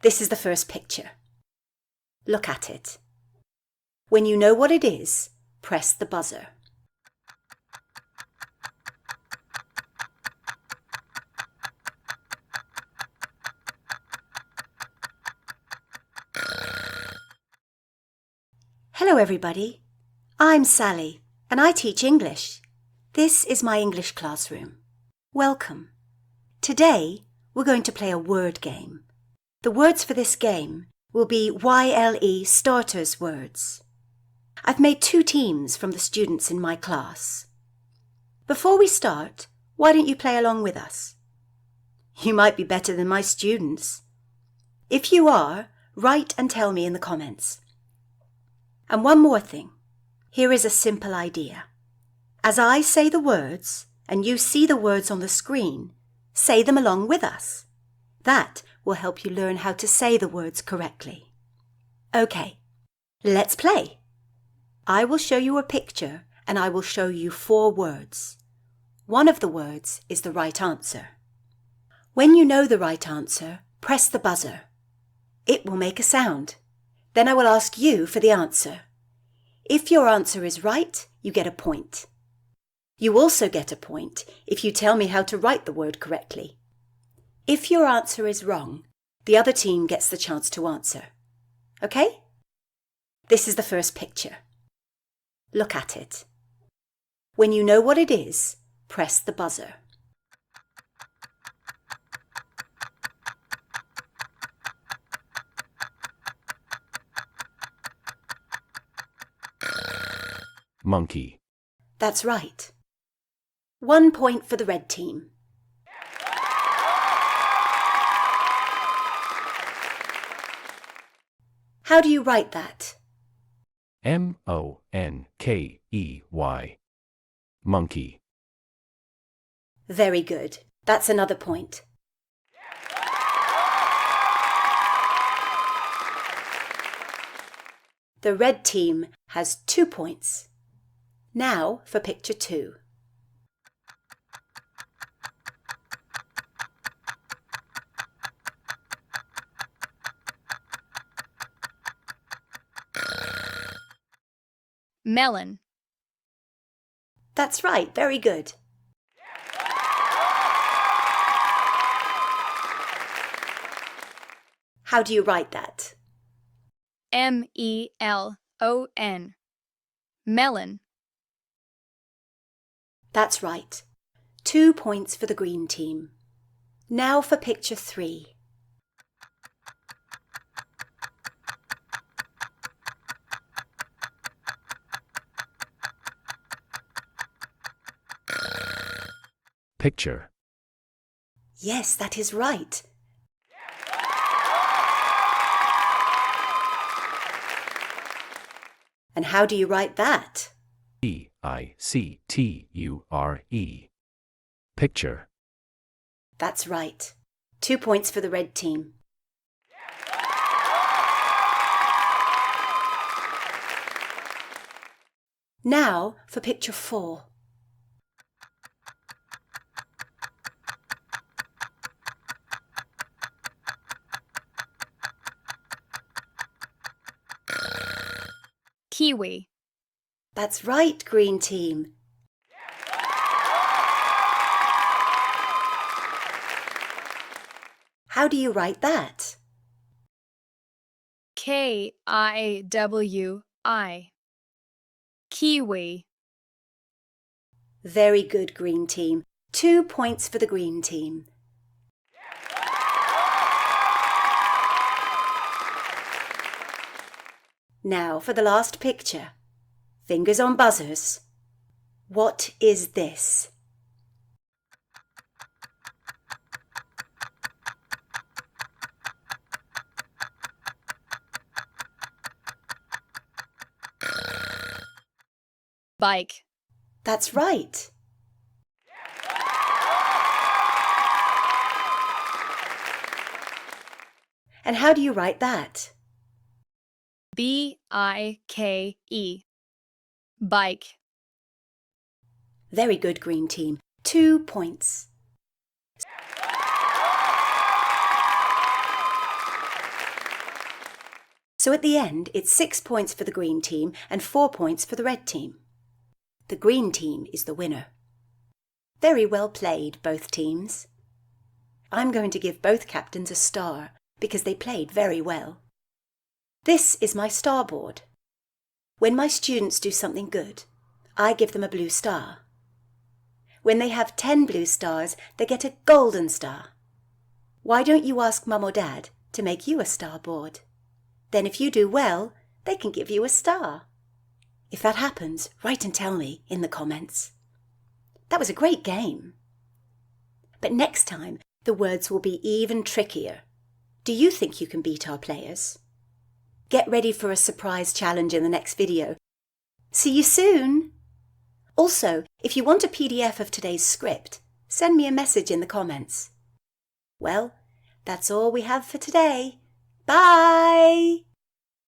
This is the first picture. Look at it. When you know what it is, press the buzzer. Hello everybody, I'm Sally and I teach English. This is my English classroom. Welcome. Today we're going to play a word game. The words for this game will be YLE Starters words. I've made 2 teams from the students in my class. Before we start, why don't you play along with us? You might be better than my students. If you are, write and tell me in the comments. And one more thing. Here is a simple idea. As I say the words and you see the words on the screen, say them along with us. That will help you learn how to say the words correctly. Okay, let's play. I will show you a picture and I will show you 4 words. One of the words is the right answer. When you know the right answer, press the buzzer. It will make a sound. Then I will ask you for the answer. If your answer is right, you get a point. You also get a point if you tell me how to write the word correctly. If your answer is wrong, the other team gets the chance to answer. Okay? This is the first picture. Look at it. When you know what it is, press the buzzer. Monkey. That's right. 1 point for the red team. How do you write that? M-O-N-K-E-Y. Monkey. Very good. That's another point. The red team has 2 points. Now for picture 2. Melon. That's right, very good. How do you write that? M-E-L-O-N. Melon. That's right. 2 points for the green team. Now for picture 3. Picture. Yes, that is right. And how do you write that? E-I-C-T-U-R-E. Picture. That's right. 2 points for the red team. Now for picture 4. Kiwi. That's right, green team. How do you write that? K-I-W-I. Kiwi. Very good, green team. 2 points for the green team. Now for the last picture. Fingers on buzzers. What is this? Bike. That's right. And how do you write that? B-I-K-E. Bike. Very good, green team. 2 points. So at the end, it's 6 points for the green team and 4 points for the red team. The green team is the winner. Very well played, both teams. I'm going to give both captains a star because they played very well. This is my star board. When my students do something good, I give them a blue star. When they have 10 blue stars, they get a golden star. Why don't you ask Mum or Dad to make you a star board? Then if you do well, they can give you a star. If that happens, write and tell me in the comments. That was a great game. But next time, the words will be even trickier. Do you think you can beat our players? Get ready for a surprise challenge in the next video. See you soon! Also, if you want a PDF of today's script, send me a message in the comments. Well, that's all we have for today. Bye!